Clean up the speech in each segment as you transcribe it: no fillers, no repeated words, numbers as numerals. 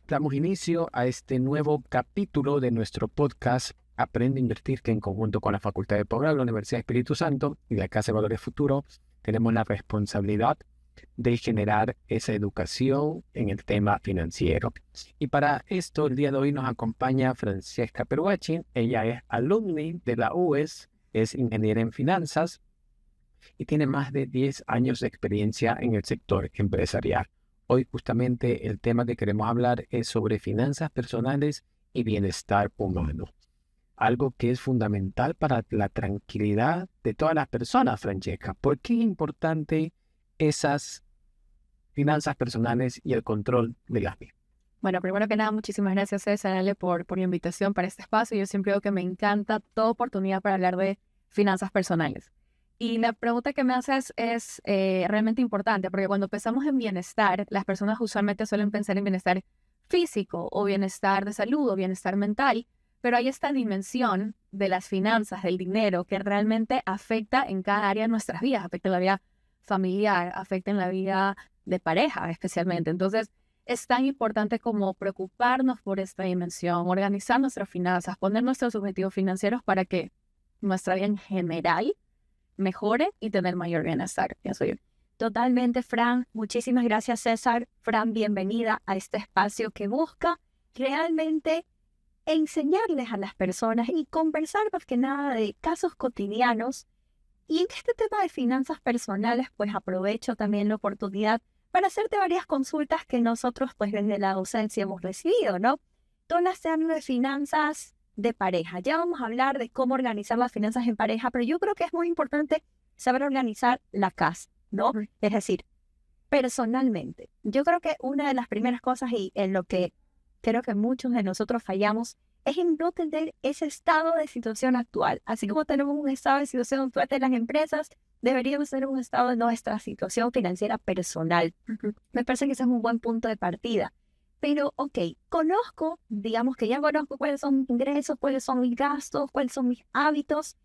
Damos inicio a este nuevo capítulo de nuestro podcast Aprende a Invertir, que en conjunto con la Facultad de Posgrado de la Universidad de Espíritu Santo y la Casa de Valores Futuro tenemos la responsabilidad de generar esa educación en el tema financiero. Y para esto, el día de hoy nos acompaña Francesca Peruacci. Ella es alumni de la UES, es ingeniera en finanzas y tiene más de 10 años de experiencia en el sector empresarial. Hoy justamente el tema que queremos hablar es sobre finanzas personales y bienestar humano. Algo que es fundamental para la tranquilidad de todas las personas, Francesca. ¿Por qué es importante esas finanzas personales y el control de las mismas? Bueno, primero que nada, muchísimas gracias, César, Ale, por la invitación para este espacio. Yo siempre digo que me encanta toda oportunidad para hablar de finanzas personales. Y la pregunta que me haces es realmente importante, porque cuando pensamos en bienestar, las personas usualmente suelen pensar en bienestar físico o bienestar de salud o bienestar mental, pero hay esta dimensión de las finanzas, del dinero, que realmente afecta en cada área de nuestras vidas, afecta en la vida familiar, afecta en la vida de pareja especialmente. Entonces, es tan importante como preocuparnos por esta dimensión, organizar nuestras finanzas, poner nuestros objetivos financieros para que nuestra vida en general mejore y tener mayor bienestar, pienso yo. Totalmente, Fran. Muchísimas gracias, César. Fran, bienvenida a este espacio que busca realmente enseñarles a las personas y conversar más que nada de casos cotidianos. Y en este tema de finanzas personales, pues aprovecho también la oportunidad para hacerte varias consultas que nosotros, pues desde la docencia hemos recibido, ¿no? Todas se hablan de finanzas de pareja. Ya vamos a hablar de cómo organizar las finanzas en pareja, pero yo creo que es muy importante saber organizar la casa, ¿no? Es decir, personalmente. Yo creo que una de las primeras cosas y en lo que creo que muchos de nosotros fallamos es en no tener ese estado de situación actual. Así como tenemos un estado de situación actual de las empresas, deberíamos tener un estado de nuestra situación financiera personal. Me parece que ese es un buen punto de partida. Pero, ok, digamos que ya conozco cuáles son mis ingresos, cuáles son mis gastos, cuáles son mis hábitos.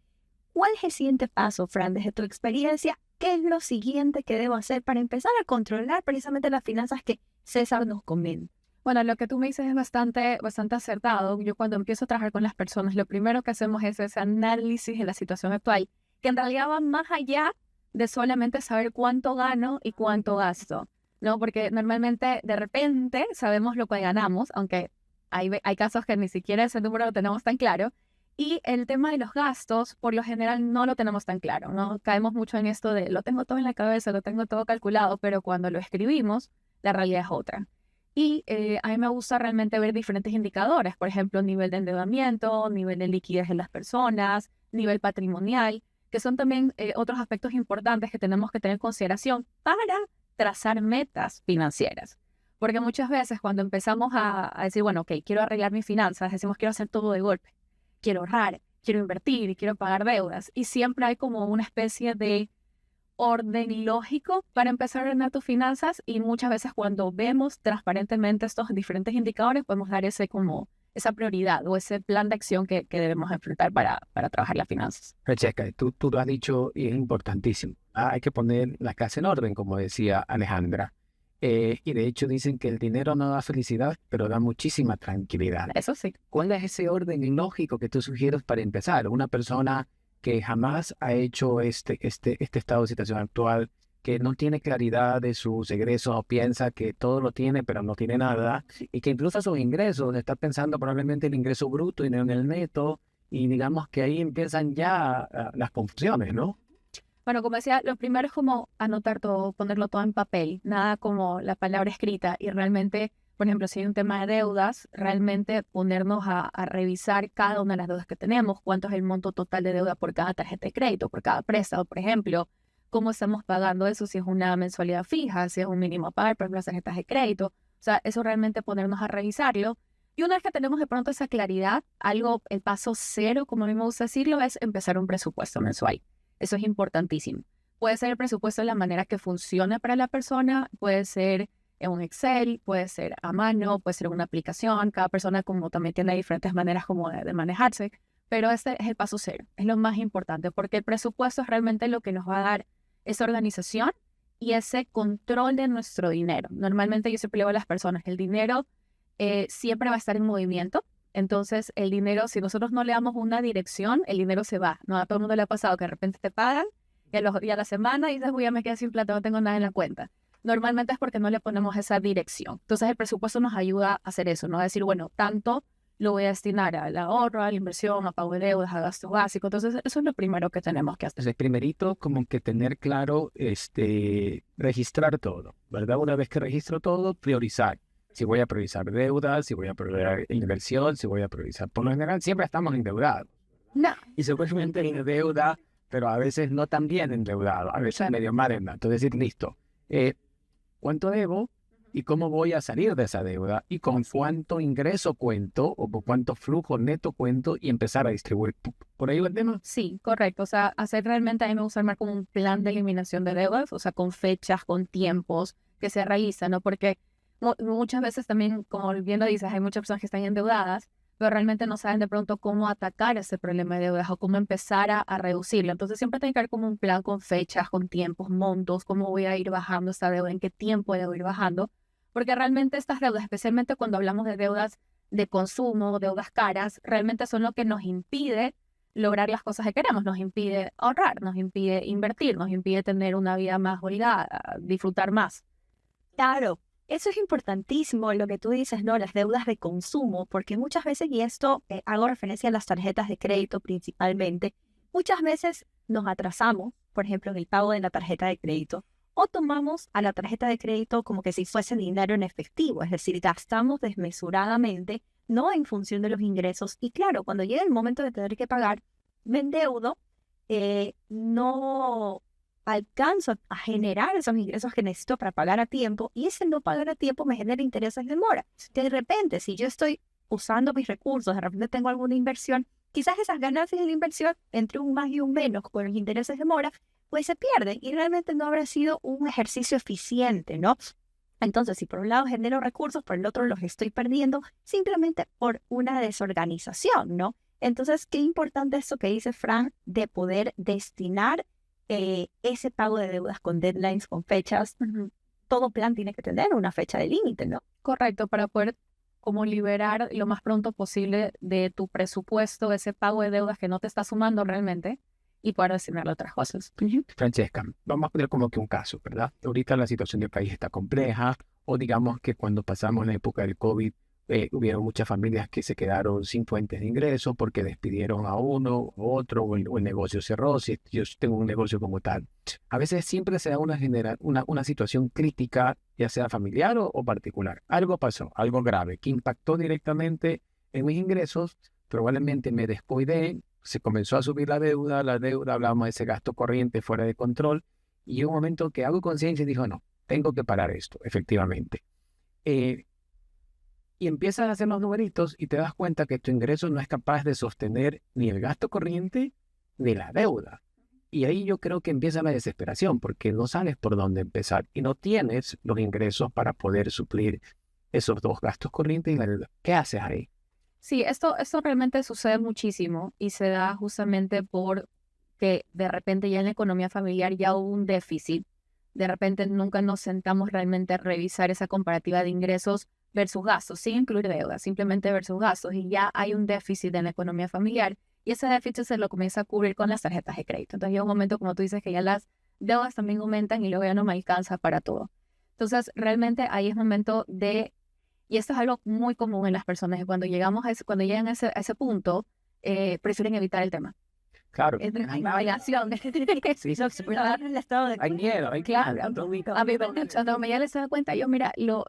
¿Cuál es el siguiente paso, Fran, desde tu experiencia? ¿Qué es lo siguiente que debo hacer para empezar a controlar precisamente las finanzas que César nos comenta? Bueno, lo que tú me dices es bastante acertado. Yo cuando empiezo a trabajar con las personas, lo primero que hacemos es ese análisis de la situación actual, que en realidad va más allá de solamente saber cuánto gano y cuánto gasto, ¿no? Porque normalmente, de repente, sabemos lo que ganamos, aunque hay casos que ni siquiera ese número lo tenemos tan claro, y el tema de los gastos, por lo general, no lo tenemos tan claro, ¿no? Caemos mucho en esto de, lo tengo todo en la cabeza, lo tengo todo calculado, pero cuando lo escribimos, la realidad es otra. Y a mí me gusta realmente ver diferentes indicadores, por ejemplo, nivel de endeudamiento, nivel de liquidez de las personas, nivel patrimonial, que son también otros aspectos importantes que tenemos que tener en consideración para trazar metas financieras. Porque muchas veces cuando empezamos a decir, bueno, ok, quiero arreglar mis finanzas, decimos quiero hacer todo de golpe, quiero ahorrar, quiero invertir, quiero pagar deudas, y siempre hay como una especie de orden lógico para empezar a ordenar tus finanzas, y muchas veces cuando vemos transparentemente estos diferentes indicadores podemos dar esa prioridad o ese plan de acción que debemos enfrentar para trabajar las finanzas. Francesca, tú lo has dicho y es importantísimo. Hay que poner la casa en orden, como decía Alejandra. Y de hecho dicen que el dinero no da felicidad, pero da muchísima tranquilidad. Eso sí. ¿Cuál es ese orden lógico que tú sugieres para empezar? Una persona que jamás ha hecho este estado de situación actual, que no tiene claridad de sus egresos o piensa que todo lo tiene pero no tiene nada, y que incluso sus ingresos, está pensando probablemente en el ingreso bruto y no en el neto, y digamos que ahí empiezan ya las confusiones, ¿no? Bueno, como decía, lo primero es como anotar todo, ponerlo todo en papel, nada como la palabra escrita, y realmente, por ejemplo, si hay un tema de deudas, realmente ponernos a revisar cada una de las deudas que tenemos, cuánto es el monto total de deuda por cada tarjeta de crédito, por cada préstamo, por ejemplo, cómo estamos pagando eso, si es una mensualidad fija, si es un mínimo a pagar, por ejemplo, las tarjetas de crédito. O sea, eso realmente ponernos a revisarlo. Y una vez que tenemos de pronto esa claridad, el paso cero, como a mí me gusta decirlo, es empezar un presupuesto mensual. Eso es importantísimo. Puede ser el presupuesto de la manera que funcione para la persona, puede ser en un Excel, puede ser a mano, puede ser en una aplicación. Cada persona como también tiene diferentes maneras como de manejarse, pero este es el paso cero, es lo más importante, porque el presupuesto es realmente lo que nos va a dar esa organización y ese control de nuestro dinero. Normalmente yo siempre le digo a las personas, el dinero siempre va a estar en movimiento. Entonces, el dinero, si nosotros no le damos una dirección, el dinero se va. ¿No? A todo el mundo le ha pasado que de repente te pagan y a la semana dices, uy, ya me quedé sin plata, no tengo nada en la cuenta. Normalmente es porque no le ponemos esa dirección. Entonces, el presupuesto nos ayuda a hacer eso, ¿no? A decir, bueno, tanto lo voy a destinar al ahorro, a la inversión, a pago de deudas, a gasto básico. Entonces, eso es lo primero que tenemos que hacer. Entonces, primerito, como que tener claro, registrar todo, ¿verdad? Una vez que registro todo, priorizar. Si voy a priorizar deudas, si voy a priorizar inversión, si voy a priorizar. Por lo general, siempre estamos endeudados. No. Y seguramente en deuda, pero a veces no tan bien endeudado, a veces medio mal endeudado. Entonces, decir, listo, ¿cuánto debo? ¿Y cómo voy a salir de esa deuda? ¿Y con cuánto ingreso cuento? ¿O con cuánto flujo neto cuento? Y empezar a distribuir. ¿Por ahí va el tema? Sí, correcto. O sea, hacer realmente, a mí me gusta armar como un plan de eliminación de deudas, o sea, con fechas, con tiempos que se realizan, ¿no? Porque muchas veces también, como bien lo dices, hay muchas personas que están endeudadas, pero realmente no saben de pronto cómo atacar ese problema de deudas o cómo empezar a reducirlo. Entonces siempre tiene que haber como un plan con fechas, con tiempos, montos, cómo voy a ir bajando esta deuda, en qué tiempo debo ir bajando. Porque realmente estas deudas, especialmente cuando hablamos de deudas de consumo, deudas caras, realmente son lo que nos impide lograr las cosas que queremos. Nos impide ahorrar, nos impide invertir, nos impide tener una vida más holgada, disfrutar más. Claro, eso es importantísimo lo que tú dices, ¿no? Las deudas de consumo, porque muchas veces, y esto hago referencia a las tarjetas de crédito principalmente, muchas veces nos atrasamos, por ejemplo, en el pago de la tarjeta de crédito, o tomamos a la tarjeta de crédito como que si fuese dinero en efectivo, es decir, gastamos desmesuradamente, no en función de los ingresos. Y claro, cuando llega el momento de tener que pagar, me endeudo, no alcanzo a generar esos ingresos que necesito para pagar a tiempo, y ese no pagar a tiempo me genera intereses de mora. De repente, si yo estoy usando mis recursos, de repente tengo alguna inversión, quizás esas ganancias de la inversión, entre un más y un menos con los intereses de mora, pues se pierden y realmente no habrá sido un ejercicio eficiente, ¿no? Entonces, si por un lado genero recursos, por el otro los estoy perdiendo simplemente por una desorganización, ¿no? Entonces, qué importante esto que dice Fran de poder destinar ese pago de deudas con deadlines, con fechas. Todo plan tiene que tener una fecha de límite, ¿no? Correcto, para poder como liberar lo más pronto posible de tu presupuesto ese pago de deudas que no te está sumando realmente y poder destinarlo a otras cosas. Francesca, vamos a poner como que un caso, ¿verdad? Ahorita la situación del país está compleja, o digamos que cuando pasamos la época del COVID, hubieron muchas familias que se quedaron sin fuentes de ingresos porque despidieron a uno u otro, o el negocio cerró, si yo tengo un negocio como tal. A veces siempre se da una situación crítica, ya sea familiar o particular. Algo pasó, algo grave, que impactó directamente en mis ingresos, probablemente me descuidé, se comenzó a subir la deuda, hablábamos de ese gasto corriente fuera de control, y llegó un momento que hago conciencia y dijo, no, tengo que parar esto, efectivamente. Y empiezas a hacer los numeritos y te das cuenta que tu ingreso no es capaz de sostener ni el gasto corriente ni la deuda. Y ahí yo creo que empieza la desesperación, porque no sabes por dónde empezar y no tienes los ingresos para poder suplir esos dos gastos corrientes y la deuda. ¿Qué haces ahí? Sí, esto realmente sucede muchísimo y se da justamente por que de repente ya en la economía familiar ya hubo un déficit. De repente nunca nos sentamos realmente a revisar esa comparativa de ingresos versus gastos, sin incluir deudas, simplemente versus gastos, y ya hay un déficit en la economía familiar y ese déficit se lo comienza a cubrir con las tarjetas de crédito. Entonces llega un momento, como tú dices, que ya las deudas también aumentan y luego ya no me alcanza para todo. Entonces realmente ahí es momento de, y esto es algo muy común en las personas, que cuando llegan a ese punto, prefieren evitar el tema. Claro. Es de navegación. Sí, el estado de hay miedo, hay claro. A mí, cuando me ya les da cuenta, yo mira, lo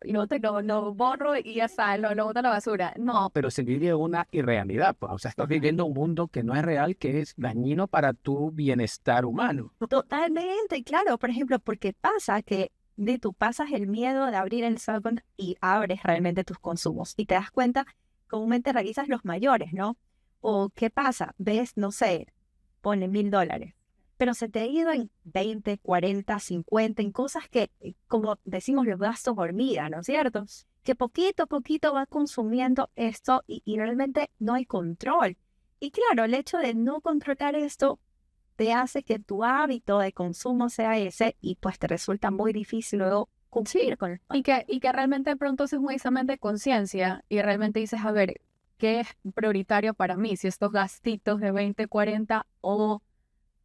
borro y ya está, lo boto a la basura. No, Pero se vive una irrealidad, pues. O sea, estás viviendo un mundo que no es real, que es dañino para tu bienestar humano. Totalmente, claro. Por ejemplo, porque pasa que tú pasas el miedo de abrir el Salcon y abres realmente tus consumos y te das cuenta, comúnmente realizas los mayores, ¿no? O ¿qué pasa? Ves, no sé, pone $1,000, pero se te ha ido en 20, 40, 50, en cosas que, como decimos, los gastos hormiga, ¿no es cierto? Que poquito a poquito va consumiendo esto y realmente no hay control. Y claro, el hecho de no controlar esto te hace que tu hábito de consumo sea ese y pues te resulta muy difícil luego cumplir con el Y que realmente de pronto es un examen de conciencia y realmente dices, a ver, ¿qué es prioritario para mí? Si estos gastitos de 20, 40 o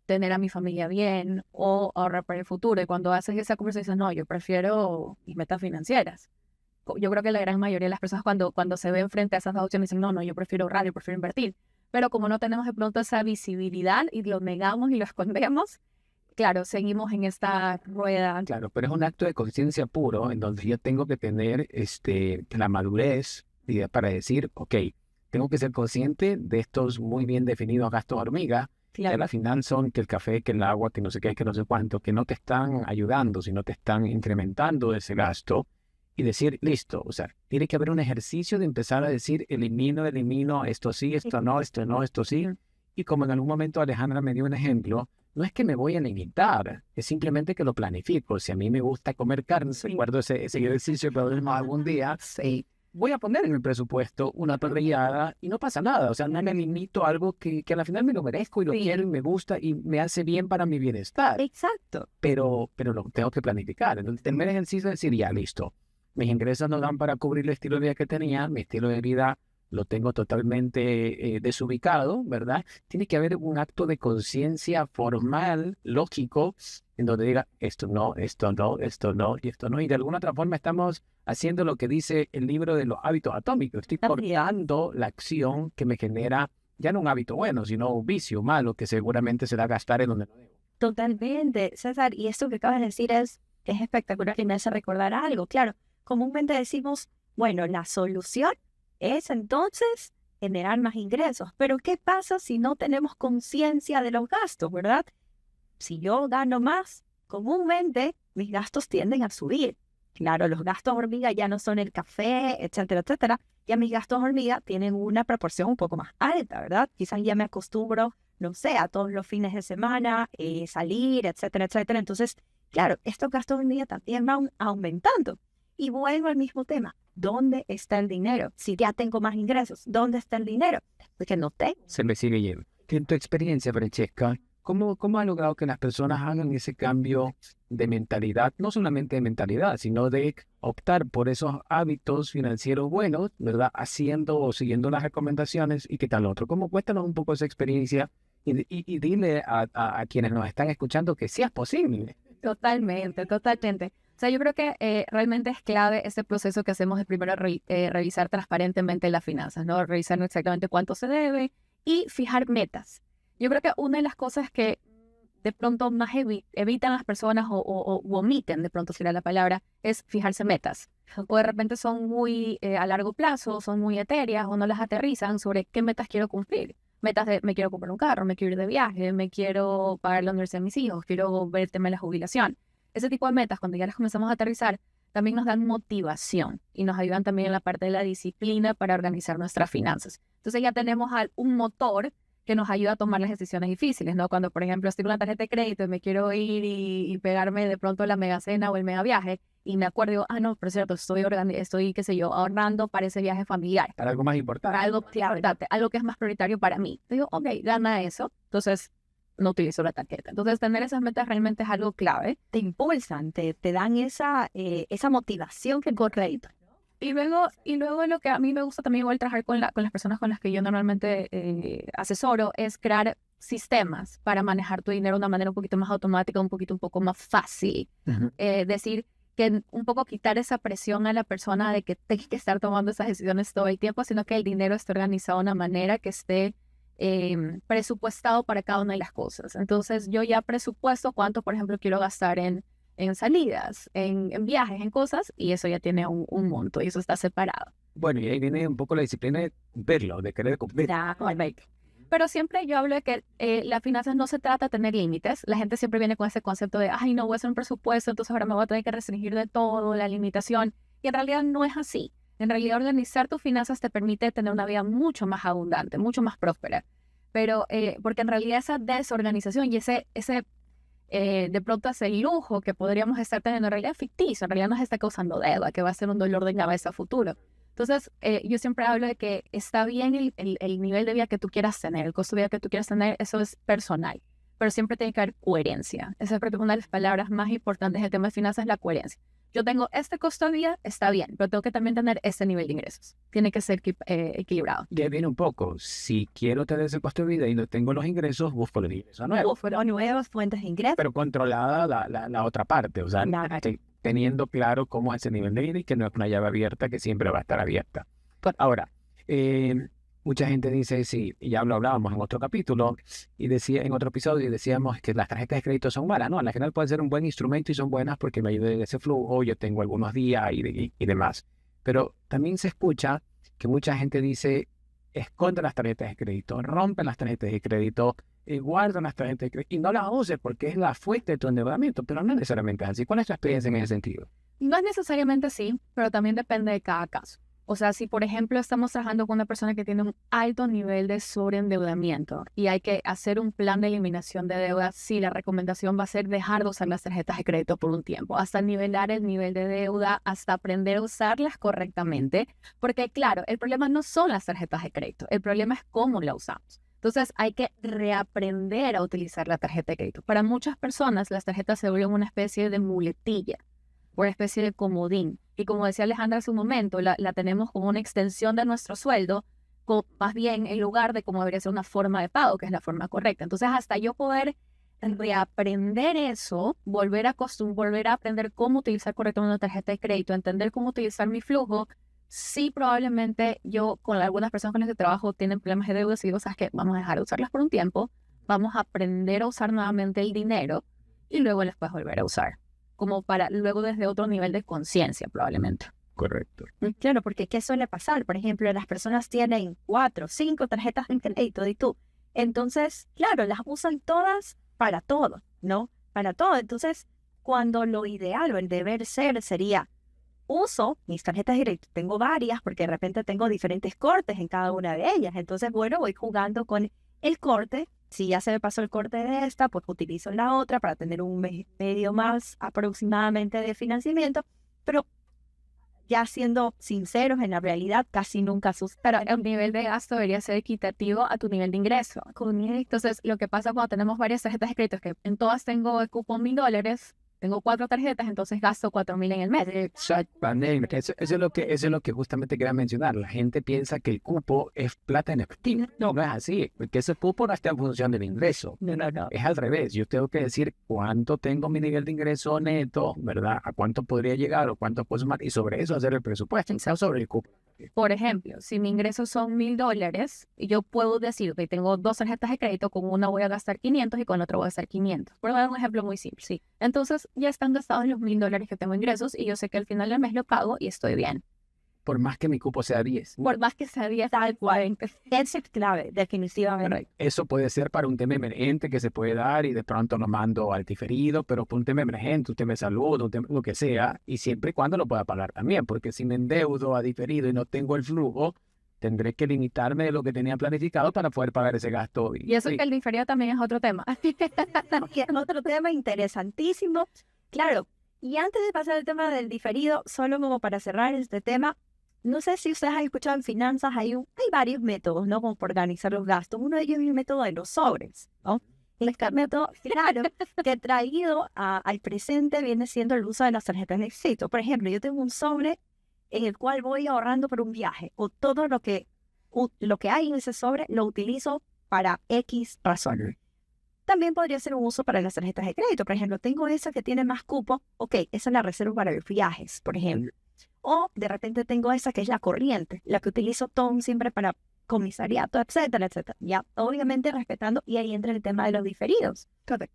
tener a mi familia bien o ahorrar para el futuro. Y cuando haces esa conversación, no, yo prefiero mis metas financieras. Yo creo que la gran mayoría de las personas cuando se ven frente a esas dos opciones dicen, no, no, yo prefiero ahorrar, yo prefiero invertir. Pero como no tenemos de pronto esa visibilidad y lo negamos y lo escondemos, claro, seguimos en esta rueda. Claro, pero es un acto de conciencia puro en donde yo tengo que tener la madurez para decir, ok, tengo que ser consciente de estos muy bien definidos gastos hormiga, que a la final son que el café, que el agua, que no sé qué, que no sé cuánto, que no te están ayudando, sino te están incrementando ese gasto y decir, listo, o sea, tiene que haber un ejercicio de empezar a decir, elimino, esto sí, esto no, esto sí. Y como en algún momento Alejandra me dio un ejemplo, no es que me voy a limitar, es simplemente que lo planifico. Si a mí me gusta comer carne, recuerdo ese ejercicio que haremos algún día, voy a poner en el presupuesto una parrillada y no pasa nada. O sea, no me limito a algo que a la final me lo merezco y lo quiero y me gusta y me hace bien para mi bienestar. Exacto. Pero lo tengo que planificar. Entonces, el primer ejercicio es decir, ya, listo. Mis ingresos no dan para cubrir el estilo de vida que tenía, mi estilo de vida lo tengo totalmente desubicado, ¿verdad? Tiene que haber un acto de conciencia formal, lógico, en donde diga, esto no, esto no, esto no, y esto no. Y de alguna otra forma estamos haciendo lo que dice el libro de los hábitos atómicos. Estoy cortando la acción que me genera ya no un hábito bueno, sino un vicio malo que seguramente se da a gastar en donde no debo. Totalmente, César. Y esto que acabas de decir es espectacular y me hace recordar algo. Claro, comúnmente decimos, bueno, la solución es entonces generar más ingresos. Pero ¿qué pasa si no tenemos conciencia de los gastos, verdad? Si yo gano más, comúnmente mis gastos tienden a subir. Claro, los gastos hormiga ya no son el café, etcétera, etcétera. Ya mis gastos hormiga tienen una proporción un poco más alta, ¿verdad? Quizás ya me acostumbro, no sé, a todos los fines de semana, salir, etcétera, etcétera. Entonces, claro, estos gastos hormiga también van aumentando. Y vuelvo al mismo tema. ¿Dónde está el dinero? Si ya tengo más ingresos, ¿dónde está el dinero? Porque no tengo. Se me sigue yendo. En tu experiencia, Francesca, ¿cómo ha logrado que las personas hagan ese cambio de mentalidad? No solamente de mentalidad, sino de optar por esos hábitos financieros buenos, ¿verdad? Haciendo o siguiendo las recomendaciones y qué tal otro. Cuéntanos un poco esa experiencia y dile a quienes nos están escuchando que sí es posible. Totalmente, totalmente. O sea, yo creo que realmente es clave ese proceso que hacemos de primero revisar transparentemente las finanzas, ¿no? Revisar exactamente cuánto se debe y fijar metas. Yo creo que una de las cosas que de pronto más evitan las personas o omiten, de pronto será la palabra, es fijarse metas. O de repente son muy a largo plazo, son muy etéreas o no las aterrizan sobre qué metas quiero cumplir. Metas de me quiero comprar un carro, me quiero ir de viaje, me quiero pagar la universidad de mis hijos, quiero ver el tema de la jubilación. Ese tipo de metas, cuando ya las comenzamos a aterrizar, también nos dan motivación y nos ayudan también en la parte de la disciplina para organizar nuestras finanzas. Entonces ya tenemos un motor que nos ayuda a tomar las decisiones difíciles, ¿no? Cuando, por ejemplo, estoy con una tarjeta de crédito y me quiero ir y pegarme de pronto la mega cena o el mega viaje y me acuerdo, no, por cierto, estoy, qué sé yo, ahorrando para ese viaje familiar. Para algo más importante. Para algo que es más prioritario para mí. Digo, ok, gana eso, entonces no utilizo la tarjeta. Entonces, tener esas metas realmente es algo clave. Te impulsan, te dan esa motivación que correcta. Y luego lo que a mí me gusta también igual trabajar con las personas con las que yo normalmente asesoro es crear sistemas para manejar tu dinero de una manera un poquito más automática, un poco más fácil. Decir que un poco quitar esa presión a la persona de que tenga que estar tomando esas decisiones todo el tiempo, sino que el dinero esté organizado de una manera que esté presupuestado para cada una de las cosas. Entonces yo ya presupuesto cuánto, por ejemplo, quiero gastar en salidas, en viajes, en cosas, y eso ya tiene un monto y eso está separado. Bueno, y ahí viene un poco la disciplina de verlo, de querer cumplir. Pero siempre yo hablo de que las finanzas no se trata de tener límites. La gente siempre viene con ese concepto de, ay, no voy a hacer un presupuesto, entonces ahora me voy a tener que restringir de todo, la limitación. Y en realidad no es así. En realidad organizar tus finanzas te permite tener una vida mucho más abundante, mucho más próspera. Pero porque en realidad esa desorganización y ese de pronto ese lujo que podríamos estar teniendo en realidad es ficticio, en realidad nos está causando deuda, que va a ser un dolor de cabeza futuro. Entonces, yo siempre hablo de que está bien el nivel de vida que tú quieras tener, el costo de vida que tú quieras tener, eso es personal, pero siempre tiene que haber coherencia. Esa es una de las palabras más importantes del tema de finanzas, la coherencia. yo tengo este costo de vida, está bien, pero tengo que también tener este nivel de ingresos. Tiene que ser equilibrado. Ya viene un poco. Si quiero tener ese costo de vida y no tengo los ingresos, busco los ingresos nuevos. Fueron nuevas fuentes de ingresos. Pero controlada la otra parte. O sea, teniendo claro cómo es ese nivel de vida y que no es una llave abierta que siempre va a estar abierta. Ahora, mucha gente dice, sí, y ya lo hablábamos en otro capítulo, y decía en otro episodio, y decíamos que las tarjetas de crédito son malas, ¿no? Al final pueden ser un buen instrumento y son buenas porque me ayudan en ese flujo, yo tengo algunos días y demás. Pero también se escucha que mucha gente dice, esconde las tarjetas de crédito, rompen las tarjetas de crédito, guardan las tarjetas de crédito y no las uses porque es la fuente de tu endeudamiento, pero no necesariamente es así. ¿Cuál es tu experiencia en ese sentido? No es necesariamente así, pero también depende de cada caso. O sea, si por ejemplo estamos trabajando con una persona que tiene un alto nivel de sobreendeudamiento y hay que hacer un plan de eliminación de deuda, sí, la recomendación va a ser dejar de usar las tarjetas de crédito por un tiempo, hasta nivelar el nivel de deuda, hasta aprender a usarlas correctamente, porque claro, el problema no son las tarjetas de crédito, el problema es cómo la usamos. Entonces hay que reaprender a utilizar la tarjeta de crédito. Para muchas personas las tarjetas se vuelven una especie de muletilla, una especie de comodín. Y como decía Alejandra hace un momento, la tenemos como una extensión de nuestro sueldo, más bien en lugar de como debería ser una forma de pago, que es la forma correcta. Entonces, hasta yo poder reaprender eso, volver a aprender cómo utilizar correctamente una tarjeta de crédito, entender cómo utilizar mi flujo, sí, probablemente yo con algunas personas con las que trabajo tienen problemas de deuda y digo, ¿sabes qué? Vamos a dejar de usarlas por un tiempo, vamos a aprender a usar nuevamente el dinero y luego las puedes volver a usar, como para luego desde otro nivel de conciencia probablemente. Correcto. Claro, porque ¿qué suele pasar? Por ejemplo, las personas tienen 4, 5 tarjetas de crédito y tú. Entonces, claro, las usan todas para todo, ¿no? Para todo. Entonces, cuando lo ideal o el deber ser sería, uso mis tarjetas de crédito, tengo varias porque de repente tengo diferentes cortes en cada una de ellas. Entonces, bueno, voy jugando con el corte. Si ya se me pasó el corte de esta, pues utilizo la otra para tener un medio más aproximadamente de financiamiento, pero ya siendo sinceros, en la realidad casi nunca sucede. Pero el nivel de gasto debería ser equitativo a tu nivel de ingreso. Entonces, lo que pasa cuando tenemos varias tarjetas de crédito es que en todas tengo el cupo $1,000, tengo 4 tarjetas, entonces gasto 4,000 en el mes. Exactamente. Eso es lo que justamente quería mencionar. La gente piensa que el cupo es plata en efectivo. No es así, porque ese cupo no está en función del ingreso. No. Es al revés. Yo tengo que decir cuánto tengo mi nivel de ingreso neto, ¿verdad? A cuánto podría llegar o cuánto puedo sumar y sobre eso hacer el presupuesto, no sobre el cupo. Por ejemplo, si mi ingreso son $1,000, yo puedo decir que tengo 2 tarjetas de crédito, con una voy a gastar 500 y con otra voy a gastar 500. Por dar un ejemplo muy simple. Sí. Entonces, ya están gastados los $1,000 que tengo ingresos y yo sé que al final del mes lo pago y estoy bien. Por más que mi cupo sea 10. Por más que sea 10, tal cual. Eso es clave, definitivamente. Eso puede ser para un tema emergente que se puede dar y de pronto lo mando al diferido, pero por un tema emergente, un tema de salud, un tema, lo que sea, y siempre y cuando lo pueda pagar también, porque si me endeudo a diferido y no tengo el flujo, tendré que limitarme de lo que tenía planificado para poder pagar ese gasto. Y eso que el diferido también es otro tema. Y es otro tema interesantísimo. Claro, y antes de pasar al tema del diferido, solo como para cerrar este tema, no sé si ustedes han escuchado en finanzas, hay varios métodos, ¿no? Como para organizar los gastos. Uno de ellos es el método de los sobres, ¿no? Este método, claro, que traído al presente viene siendo el uso de las tarjetas de crédito. Por ejemplo, yo tengo un sobre en el cual voy ahorrando por un viaje, o todo lo que hay en ese sobre lo utilizo para X razón. También podría ser un uso para las tarjetas de crédito. Por ejemplo, tengo esa que tiene más cupo, ok, esa la reservo para los viajes, por ejemplo. O de repente tengo esa que es la corriente, la que utilizo todo siempre para comisariato, etcétera, etcétera. Ya, obviamente respetando, y ahí entra el tema de los diferidos.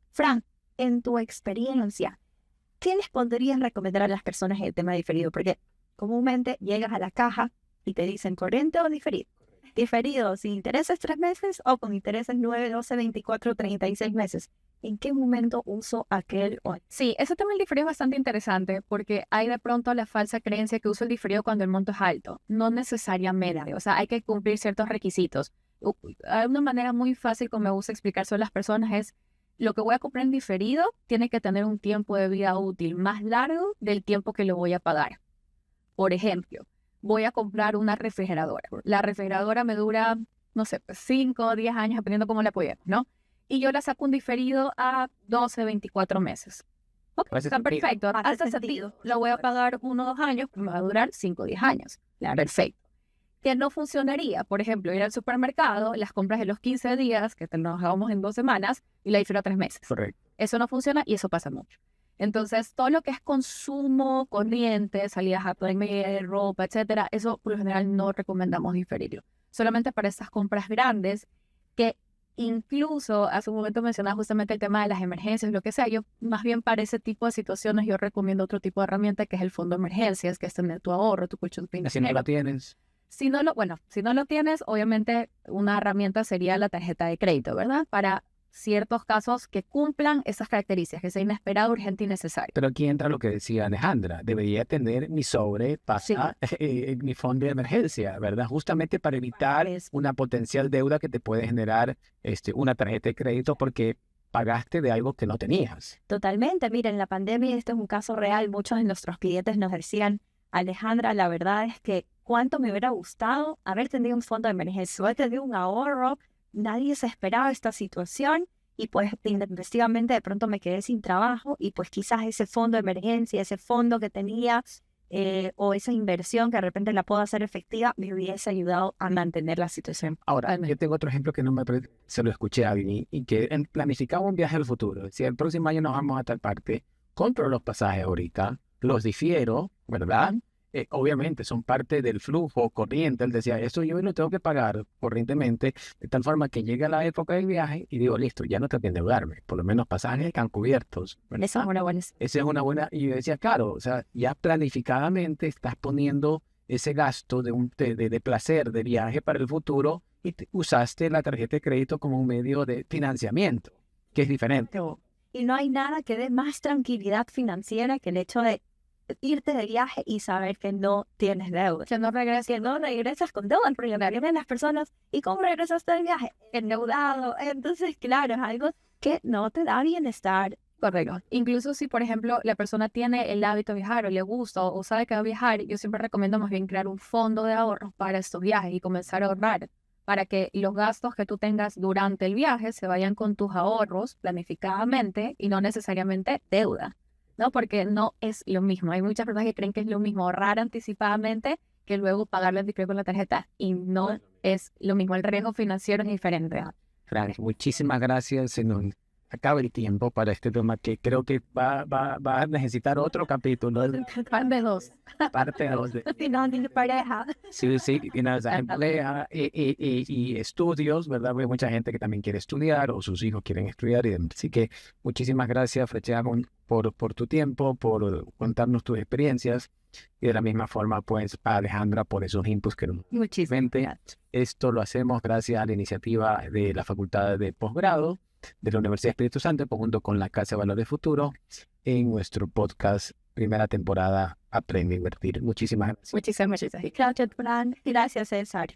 Fran, en tu experiencia, ¿qué les podrías recomendar a las personas en el tema de diferido? Porque comúnmente llegas a la caja y te dicen corriente o diferido. Diferido sin intereses 3 meses o con intereses 9, 12, 24, 36 meses. ¿En qué momento uso aquel o aquel? Sí, ese tema del diferido es bastante interesante porque hay de pronto la falsa creencia que uso el diferido cuando el monto es alto. No necesariamente, o sea, hay que cumplir ciertos requisitos. Hay una manera muy fácil como me gusta explicar sobre las personas es lo que voy a comprar en diferido tiene que tener un tiempo de vida útil más largo del tiempo que lo voy a pagar. Por ejemplo, voy a comprar una refrigeradora. La refrigeradora me dura, no sé, 5 o 10 años, dependiendo cómo la apoyemos, ¿no? Y yo la saco un diferido a 12, 24 meses. Ok, Hace está sentido. perfecto. Hace Hace sentido. Lo voy a pagar 1 o 2 años, pero me va a durar 5 o 10 años. Claro. Perfecto. Que no funcionaría, por ejemplo, ir al supermercado, las compras de los 15 días, que te nos hagamos en 2 semanas, y la difiero a 3 meses. Correcto. Eso no funciona y eso pasa mucho. Entonces, todo lo que es consumo corriente, salidas a comer, ropa, etcétera, eso por lo general no recomendamos diferirlo. Solamente para estas compras grandes, que incluso hace un momento mencionaba justamente el tema de las emergencias, lo que sea. Yo más bien para ese tipo de situaciones yo recomiendo otro tipo de herramienta que es el fondo de emergencias, que es tener tu ahorro, tu colchón Si no financiero. la tienes, Si no lo tienes, obviamente una herramienta sería la tarjeta de crédito, ¿verdad? Para ciertos casos que cumplan esas características, que sea inesperado, urgente y necesario. pero aquí entra lo que decía Alejandra. Debería tener mi sobre para mi fondo de emergencia, ¿verdad? Justamente para evitar una potencial deuda que te puede generar una tarjeta de crédito porque pagaste de algo que no tenías. Totalmente. Miren, en la pandemia, este es un caso real. Muchos de nuestros clientes nos decían, Alejandra, la verdad es que cuánto me hubiera gustado haber tenido un fondo de emergencia, haber tenido un ahorro. Nadie se esperaba esta situación y pues intempestivamente de pronto me quedé sin trabajo y pues quizás ese fondo de emergencia, ese fondo que tenía o esa inversión que de repente la puedo hacer efectiva, me hubiese ayudado a mantener la situación. Ahora, yo tengo otro ejemplo que se lo escuché a alguien y que planificaba un viaje al futuro. Si el próximo año nos vamos a tal parte, compro los pasajes ahorita, los difiero, ¿verdad? Obviamente son parte del flujo corriente. Él decía, eso yo lo tengo que pagar corrientemente, de tal forma que llega la época del viaje y digo, listo, ya no tengo que endeudarme, por lo menos pasajes están cubiertos, ¿verdad? Esa es una buena. Esa es una buena, y yo decía, claro, o sea, ya planificadamente estás poniendo ese gasto de placer, de viaje para el futuro y usaste la tarjeta de crédito como un medio de financiamiento, que es diferente. Y no hay nada que dé más tranquilidad financiera que el hecho de irte de viaje y saber que no tienes deuda. Que no regreses. Que no regresas con deuda, porque la mayoría de las personas, ¿y cómo regresaste del viaje? Endeudado. Entonces, claro, es algo que no te da bienestar. Correcto. Incluso si, por ejemplo, la persona tiene el hábito de viajar o le gusta o sabe que va a viajar, yo siempre recomiendo más bien crear un fondo de ahorros para estos viajes y comenzar a ahorrar para que los gastos que tú tengas durante el viaje se vayan con tus ahorros planificadamente y no necesariamente deuda, ¿no? Porque no es lo mismo. Hay muchas personas que creen que es lo mismo ahorrar anticipadamente que luego pagarle el diferido con la tarjeta y no es lo mismo. El riesgo financiero es diferente. Fran, muchísimas gracias. Se nos acaba el tiempo para este tema que creo que va a necesitar otro capítulo. Parte 2. Parte 2. Si no tienes pareja. Sí, pareja y estudios, ¿verdad? Hay mucha gente que también quiere estudiar o sus hijos quieren estudiar. Así que muchísimas gracias, Frecha, por tu tiempo, por contarnos tus experiencias y de la misma forma, pues, a Alejandra por esos inputs que nos Muchísimas gracias. Esto lo hacemos gracias a la iniciativa de la Facultad de Posgrado de la Universidad de Espíritu Santo, junto con la Casa de Valores Futuro, en nuestro podcast, primera temporada, Aprende a Invertir. Muchísimas gracias. Muchísimas gracias. Gracias, Fran. Gracias, César.